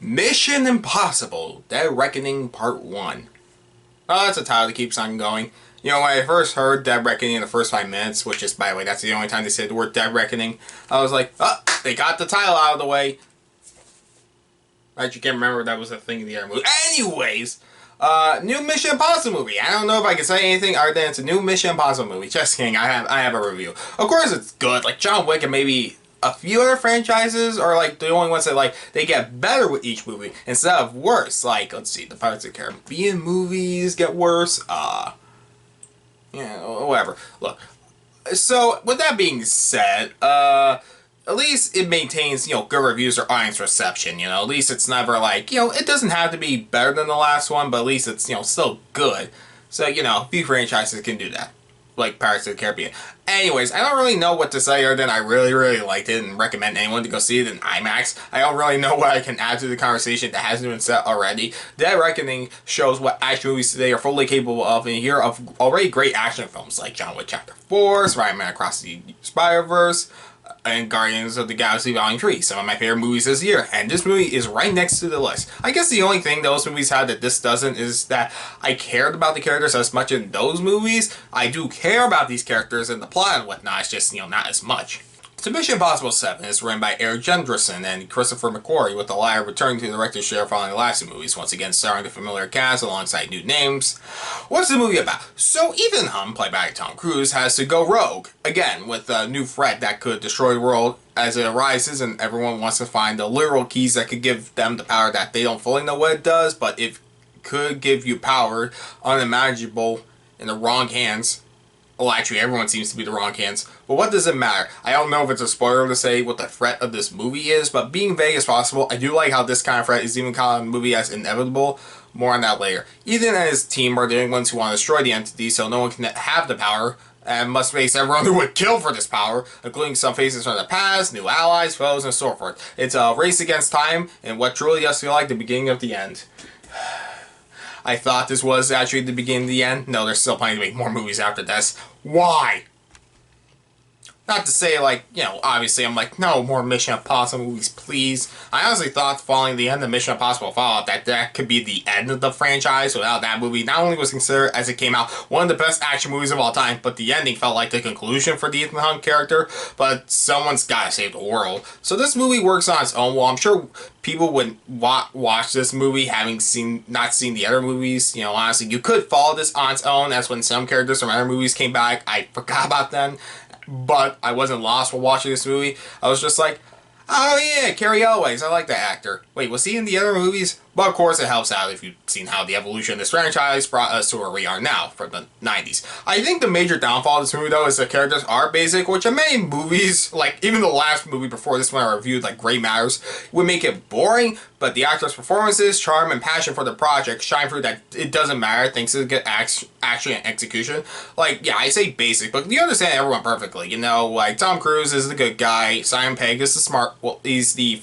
Mission Impossible Dead Reckoning Part 1. Oh, that's a title that keeps on going. You know, when I first heard Dead Reckoning in the first 5 minutes, which is, by the way, that's the only time they said the word Dead Reckoning, I was like, oh, they got the title out of the way. Right, you can't remember that was a thing in the other movie. Anyways, new Mission Impossible movie. I don't know if I can say anything other than it's a new Mission Impossible movie. Just kidding, I have a review. Of course it's good, like John Wick and maybe a few other franchises are like the only ones that like they get better with each movie instead of worse. Like, let's see, the Pirates of the Caribbean movies get worse. Yeah, whatever. Look, so with that being said, at least it maintains, you know, good reviews or audience reception, you know. At least it's never like, you know, it doesn't have to be better than the last one, but at least it's, you know, still good. So, you know, few franchises can do that. Like Pirates of the Caribbean. Anyways, I don't really know what to say other than I really liked it and recommend anyone to go see it in IMAX. I don't really know what I can add to the conversation that hasn't been said already. Dead Reckoning shows what action movies today are fully capable of in a year of already great action films like John Wick Chapter 4, Spider-Man Across the Spider-Verse, and Guardians of the Galaxy Volume 3, some of my favorite movies this year, and this movie is right next to the list. I guess the only thing those movies have that this doesn't is that I cared about the characters as much in those movies. I do care about these characters and the plot and whatnot, it's just, you know, not as much. So Mission Impossible 7 is written by Erik Jendresson and Christopher McQuarrie, with the latter returning to the director's chair following the last two movies, once again starring the familiar cast alongside new names. What's the movie about? So Ethan Hunt, played by Tom Cruise, has to go rogue, again, with a new threat that could destroy the world as it arises, and everyone wants to find the literal keys that could give them the power that they don't fully know what it does, but it could give you power unimaginable in the wrong hands. Well, actually, everyone seems to be the wrong hands. But what does it matter? I don't know if it's a spoiler to say what the threat of this movie is, but being vague as possible, I do like how this kind of threat is even called in the movie as inevitable. More on that later. Ethan and his team are the only ones who want to destroy the entity so no one can have the power, and must face everyone who would kill for this power, including some faces from the past, new allies, foes, and so forth. It's a race against time, and what truly does feel like the beginning of the end. I thought this was actually the beginning of the end. No, they're still planning to make more movies after this. Why? Not to say, like, you know, obviously I'm like, no, more Mission Impossible movies, please. I honestly thought following the end of Mission Impossible Fallout that could be the end of the franchise without that movie. Not only was considered, as it came out, one of the best action movies of all time, but the ending felt like the conclusion for the Ethan Hunt character, but someone's gotta save the world. So this movie works on its own. Well, I'm sure people would watch this movie having not seen the other movies. You know, honestly, you could follow this on its own. That's when some characters from other movies came back. I forgot about them. But I wasn't lost while watching this movie. I was just like, oh yeah, Cary Elwes, I like that actor. Wait, was he in the other movies? But of course it helps out if you've seen how the evolution of this franchise brought us to where we are now, from the 90s. I think the major downfall of this movie, though, is the characters are basic, which in many movies, like even the last movie before this one I reviewed, like Gray Matters, would make it boring, but the actors' performances, charm, and passion for the project shine through that it doesn't matter thanks to the good action and execution. Like, yeah, I say basic, but you understand everyone perfectly. You know, like, Tom Cruise is the good guy, Simon Pegg is the smart, well, he's the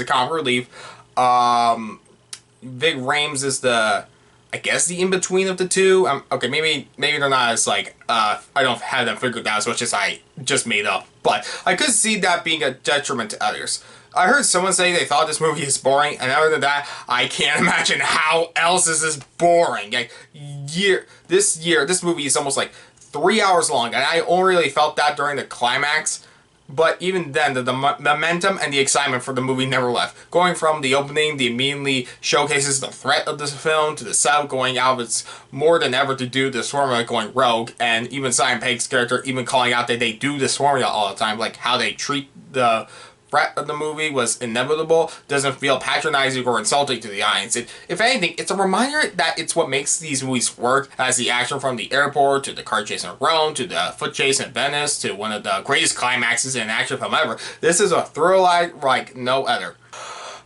comic relief, Vig Rhames is the, I guess, the in-between of the two. Okay, maybe they're not as, like, I don't have them figured out as much as I just made up. But I could see that being a detriment to others. I heard someone say they thought this movie is boring, and other than that, I can't imagine how else this is boring. Like, this movie is almost, like, 3 hours long, and I only really felt that during the climax. But even then, the momentum and the excitement for the movie never left. Going from the opening, that immediately showcases the threat of this film, to the setup going out of its more than ever to do this formula going rogue, and even Simon Pegg's character even calling out that they do this formula all the time, like how they treat the threat of the movie was inevitable, doesn't feel patronizing or insulting to the audience. If anything, it's a reminder that it's what makes these movies work, as the action from the airport, to the car chase in Rome, to the foot chase in Venice, to one of the greatest climaxes in an action film ever. This is a thrill like no other.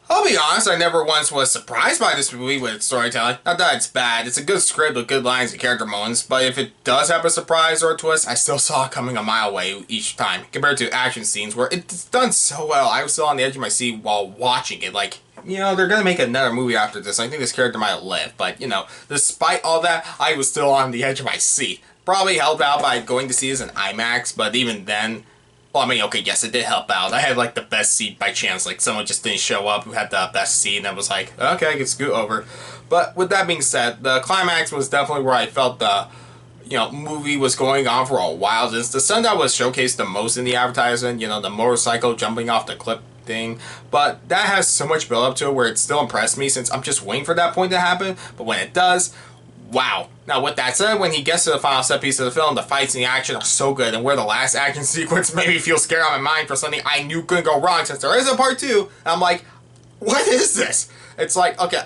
I'll be honest, I never once was surprised by this movie with its storytelling. Not that it's bad, it's a good script with good lines and character moments, but if it does have a surprise or a twist, I still saw it coming a mile away each time, compared to action scenes where it's done so well. I was still on the edge of my seat while watching it, like, you know, they're gonna make another movie after this. I think this character might live, but, you know, despite all that, I was still on the edge of my seat. Probably helped out by going to see this in IMAX, but even then, Well, I mean, okay, yes, it did help out. I had, like, the best seat by chance. Like, someone just didn't show up who had the best seat, and I was like, okay, I can scoot over. But with that being said, the climax was definitely where I felt the, movie was going on for a while. It's the son that was showcased the most in the advertisement, the motorcycle jumping off the cliff thing. But that has so much build up to it where it still impressed me since I'm just waiting for that point to happen. But when it does, wow. Now, with that said, when he gets to the final set piece of the film, the fights and the action are so good, and where the last action sequence made me feel scared on my mind for something I knew couldn't go wrong, since there is a part 2, I'm like, what is this? It's like, okay,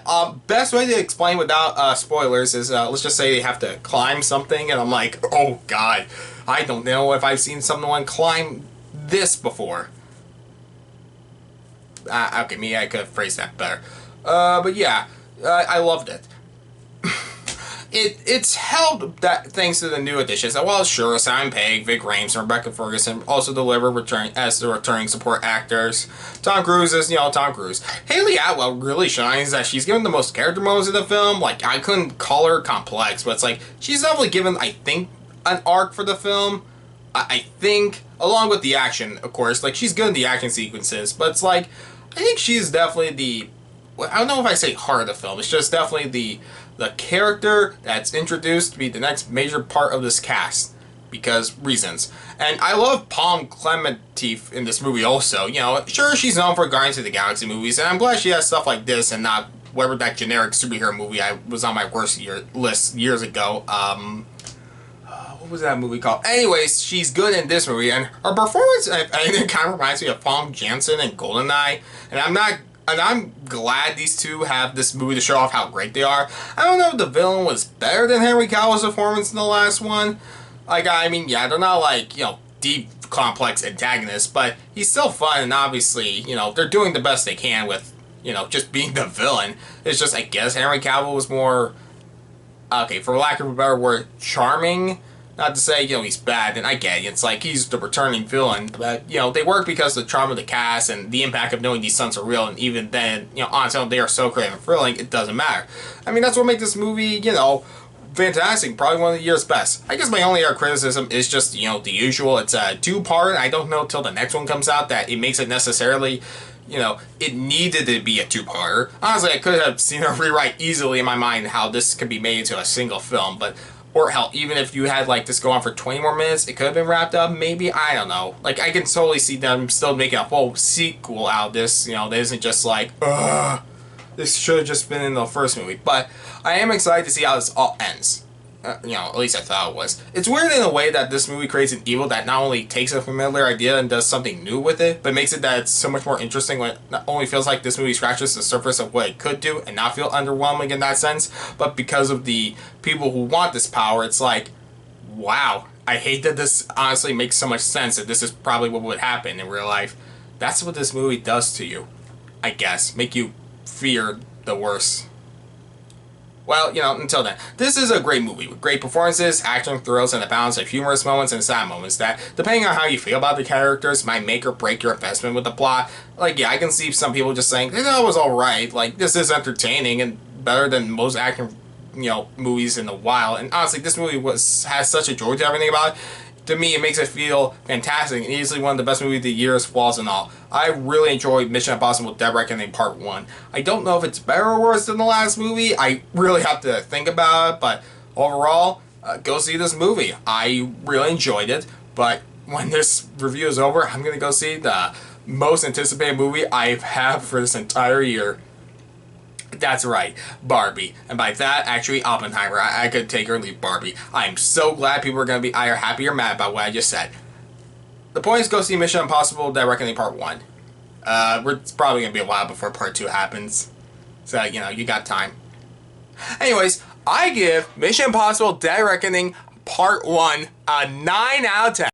best way to explain without spoilers is, let's just say they have to climb something, and I'm like, oh god, I don't know if I've seen someone climb this before. Okay, maybe I could have phrased that better. But yeah, I loved it. It's held that thanks to the new additions. Well, sure, Simon Pegg, Vic Rames, and Rebecca Ferguson also deliver as the returning support actors. Tom Cruise is, Tom Cruise. Haley Atwell really shines that she's given the most character moments in the film. Like, I couldn't call her complex, but it's like, she's definitely given, I think, an arc for the film. I think, along with the action, of course. Like, she's good in the action sequences, but it's like, I think she's definitely the, I don't know if I say heart of the film. It's just definitely the character that's introduced to be the next major part of this cast, because reasons. And I love Palm Clemente in this movie also. Sure, she's known for Guardians of the Galaxy movies, and I'm glad she has stuff like this and not whatever that generic superhero movie I was on my worst list years ago. What was that movie called? Anyways, she's good in this movie, and her performance, I think, kind of reminds me of Palm Jansen in GoldenEye, and I'm glad these two have this movie to show off how great they are. I don't know if the villain was better than Henry Cavill's performance in the last one. Like, I mean, yeah, they're not like, deep, complex antagonists, but he's still fun, and obviously, they're doing the best they can with, just being the villain. It's just, I guess Henry Cavill was more, okay, for lack of a better word, charming. Not to say, he's bad, and I get it. It's like he's the returning villain, but, they work because of the charm of the cast and the impact of knowing these stunts are real, and even then, on its own, they are so creative and thrilling, it doesn't matter. I mean, that's what makes this movie, fantastic. Probably one of the year's best. I guess my only criticism is just, the usual. It's a two-part. I don't know till the next one comes out that it makes it necessarily, it needed to be a two-parter. Honestly, I could have seen a rewrite easily in my mind how this could be made into a single film, but... Or hell, even if you had, like, this go on for 20 more minutes, it could have been wrapped up, maybe, I don't know. Like, I can totally see them still making a full sequel out of this, that isn't just like, ugh, this should have just been in the first movie. But I am excited to see how this all ends. At least I thought it was. It's weird in a way that this movie creates an evil that not only takes a familiar idea and does something new with it, but makes it that it's so much more interesting when it not only feels like this movie scratches the surface of what it could do and not feel underwhelming in that sense, but because of the people who want this power, it's like, wow, I hate that this honestly makes so much sense that this is probably what would happen in real life. That's what this movie does to you, I guess. Make you fear the worst. Well, until then, this is a great movie with great performances, action, thrills, and a balance of humorous moments and sad moments that, depending on how you feel about the characters, might make or break your investment with the plot. Like, yeah, I can see some people just saying, that was alright, like, this is entertaining and better than most action, movies in a while. And honestly, this movie has such a joy to everything about it. To me, it makes it feel fantastic and easily one of the best movies of the year's flaws and all. I really enjoyed Mission Impossible Dead Reckoning Part 1. I don't know if it's better or worse than the last movie. I really have to think about it, but overall, go see this movie. I really enjoyed it, but when this review is over, I'm going to go see the most anticipated movie I have for this entire year. That's right, Barbie. And by that, actually, Oppenheimer. I could take or leave Barbie. I'm so glad people are going to be either happy or mad about what I just said. The point is, go see Mission Impossible Dead Reckoning Part 1. It's probably going to be a while before Part 2 happens. So, you got time. Anyways, I give Mission Impossible Dead Reckoning Part 1 a 9 out of 10.